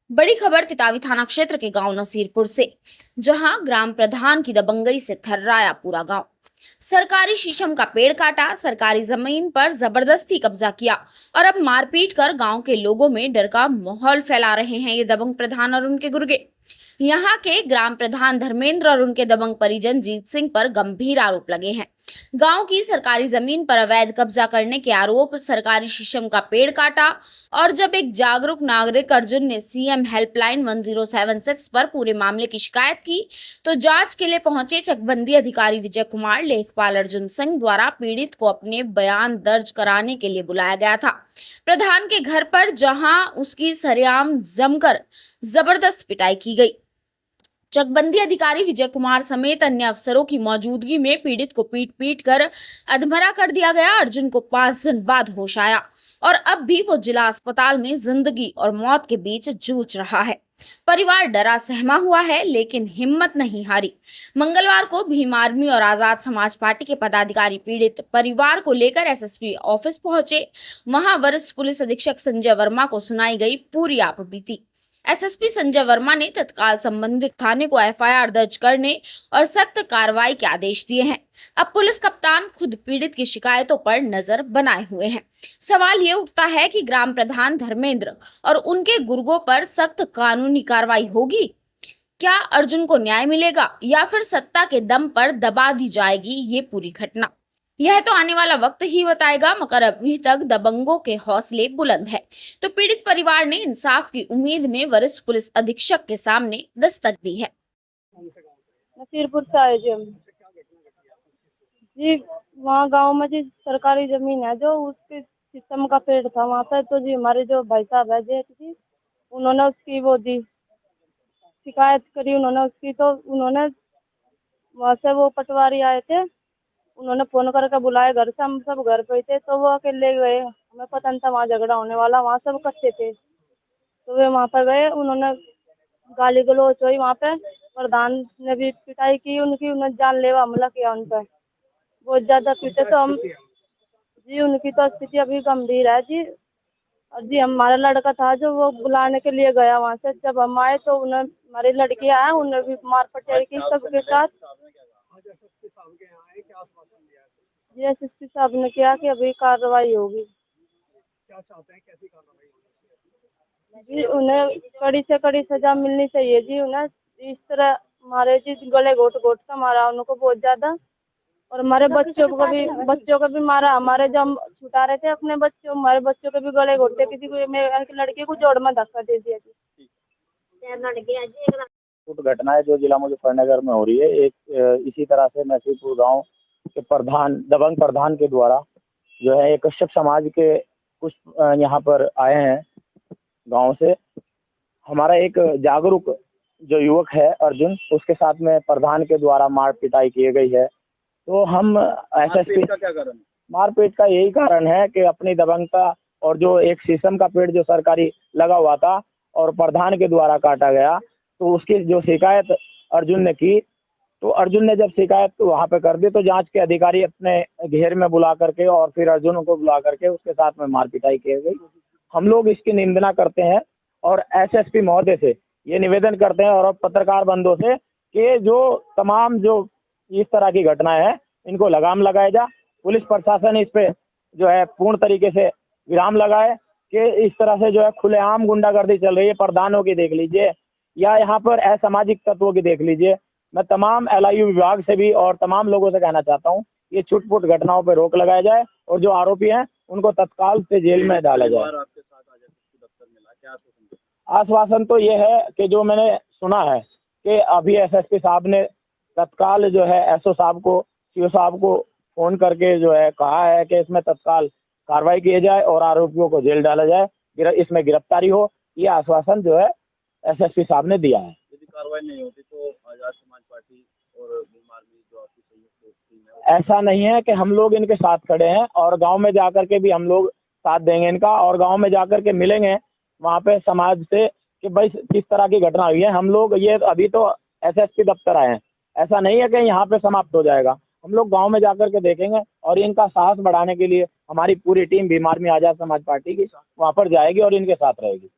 बड़ी खबर तितावी थाना क्षेत्र के गांव नसीरपुर से, जहां ग्राम प्रधान की दबंगई से थर्राया पूरा गांव। सरकारी शीशम का पेड़ काटा, सरकारी जमीन पर जबरदस्ती कब्जा किया और अब मारपीट कर गांव के लोगों में डर का माहौल फैला रहे हैं ये दबंग प्रधान और उनके गुर्गे। यहाँ के ग्राम प्रधान धर्मेंद्र और उनके दबंग परिजन जीत सिंह पर गंभीर आरोप लगे हैं। गांव की सरकारी जमीन पर अवैध कब्जा करने के आरोप, सरकारी शीशम का पेड़ काटा और जब एक जागरूक नागरिक अर्जुन ने सीएम हेल्पलाइन 1076 पर पूरे मामले की शिकायत की, तो जांच के लिए पहुंचे चकबंदी अधिकारी विजय कुमार, लेखपाल अर्जुन सिंह द्वारा पीड़ित को अपने बयान दर्ज कराने के लिए बुलाया गया था। प्रधान के घर पर जहां उसकी सरेआम जमकर जबरदस्त पिटाई की गई। चकबंदी अधिकारी विजय कुमार समेत अन्य अफसरों की मौजूदगी में पीड़ित को पीट पीट कर अधमरा कर दिया गया। अर्जुन को 5 दिन बाद होश आया और अब भी वो जिला अस्पताल में जिंदगी और मौत के बीच जूझ रहा है। परिवार डरा सहमा हुआ है, लेकिन हिम्मत नहीं हारी। मंगलवार को भीम आर्मी और आजाद समाज पार्टी के पदाधिकारी पीड़ित परिवार को लेकर एसएसपी ऑफिस पहुंचे। वहां वरिष्ठ पुलिस अधीक्षक संजय वर्मा को सुनाई गई पूरी आपबीती। एसएसपी संजय वर्मा ने तत्काल संबंधित थाने को एफआईआर दर्ज करने और सख्त कार्रवाई के आदेश दिए हैं। अब पुलिस कप्तान खुद पीड़ित की शिकायतों पर नजर बनाए हुए हैं। सवाल ये उठता है कि ग्राम प्रधान धर्मेंद्र और उनके गुर्गों पर सख्त कानूनी कार्रवाई होगी। क्या अर्जुन को न्याय मिलेगा या फिर सत्ता के दम पर दबा दी जाएगी ये पूरी घटना? यह तो आने वाला वक्त ही बताएगा, मगर अभी तक दबंगों के हौसले बुलंद है। तो पीड़ित परिवार ने इंसाफ की उम्मीद में वरिष्ठ पुलिस अधीक्षक के सामने दस्तक दी है। नसीरपुर से आए जी हम। जी वहाँ गांव में जी सरकारी जमीन है, जो उसके शीशम का पेड़ था वहाँ पे, तो जी हमारे जो भाई साहब है जेठ जी, उन्होंने उसकी वो दी शिकायत करी उन्होंने उसकी, तो उन्होंने वहाँ से वो पटवारी आए थे, उन्होंने फोन करके बुलाए घर से। हम सब घर पे थे, तो वो अकेले गए, हमें पता नहीं था वहाँ झगड़ा होने वाला, वहाँ सब इकट्ठे थे। तो वे वहाँ पर गए, उन्होंने गाली गलौज हुई वहाँ पे, प्रधान ने भी पिटाई की उनकी, उन्हें जानलेवा हमला किया उन पर, बहुत ज्यादा पीटे। तो हम जी उनकी तो स्थिति अभी गंभीर है जी। और जी हमारा लड़का था जो वो बुलाने के लिए गया वहाँ से, जब हम आए तो उन्हें हमारी लड़की आया, उन्हें भी मार पटाई की सबके साथ। जी एसएसपी साहब ने किया कि अभी कार्रवाई होगी। जी उन्हें कड़ी से कड़ी सजा मिलनी चाहिए जी। उन्हें इस तरह मारे जी, गले घोट घोट का मारा उनको बहुत ज्यादा, और हमारे बच्चों को भी मारा। हमारे जो हम छुटा रहे थे अपने बच्चों, हमारे बच्चों के भी गले घोटे, किसी को मेरी लड़की को जोड़ में धक्का दे दिया जी। घटना है जो जिला मुजफ्फरनगर में हो रही है। एक इसी तरह से नसीरपुर गांव के प्रधान, दबंग प्रधान के द्वारा जो है एक कश्यप समाज के कुछ यहाँ पर आए हैं गांव से। हमारा एक जागरूक जो युवक है अर्जुन, उसके साथ में प्रधान के द्वारा मार पिटाई की गई है। तो हम एसएसपी का क्या कारण? मारपीट का यही कारण है कि अपनी दबंगता, और जो एक शीशम का पेड़ जो सरकारी लगा हुआ था और प्रधान के द्वारा काटा गया, तो उसकी जो शिकायत अर्जुन ने की, तो अर्जुन ने जब शिकायत वहां पे कर दी, तो जांच के अधिकारी अपने घेर में बुला करके और फिर अर्जुन को बुला करके उसके साथ में मार पिटाई की गई। हम लोग इसकी निंदना करते हैं और एसएसपी महोदय से ये निवेदन करते हैं और पत्रकार बंधुओं से कि जो तमाम जो इस तरह की घटनाएं हैं इनको लगाम लगाया जा। पुलिस प्रशासन इस पे जो है पूर्ण तरीके से विराम लगाए कि इस तरह से जो है खुलेआम गुंडागर्दी चल रही है। प्रधानों की देख लीजिए या यहाँ पर असामाजिक तत्वों की देख लीजिए। मैं तमाम एलआईयू विभाग से भी और तमाम लोगों से कहना चाहता हूँ, ये छुटपुट घटनाओं पर रोक लगाया जाए और जो आरोपी हैं उनको तत्काल से जेल में डाला जाए। आश्वासन तो ये है कि जो मैंने सुना है कि अभी एसएसपी साहब ने तत्काल जो है एसओ साहब को, सीओ साहब को फोन करके जो है कहा है कि इसमें तत्काल कार्रवाई की जाए और आरोपियों को जेल डाला जाए, इसमें गिरफ्तारी हो। ये आश्वासन जो है एसएसपी साहब ने दिया है। यदि कार्रवाई नहीं होती तो आजाद समाज पार्टी और भीम आर्मी जो आपकी संयुक्त टीम है, ऐसा नहीं है कि हम लोग इनके साथ खड़े हैं और गांव में जाकर के भी हम लोग साथ देंगे इनका, और गांव में जाकर के मिलेंगे वहां पे समाज से कि भाई किस तरह की घटना हुई है। हम लोग ये अभी तो एसएसपी दफ्तर आए हैं, ऐसा नहीं है कि यहाँ पे समाप्त हो जाएगा। हम लोग गांव में जाकर के देखेंगे और इनका साहस बढ़ाने के लिए हमारी पूरी team Bhim army Azad Samaj party की वहां पर जाएगी और इनके साथ रहेगी।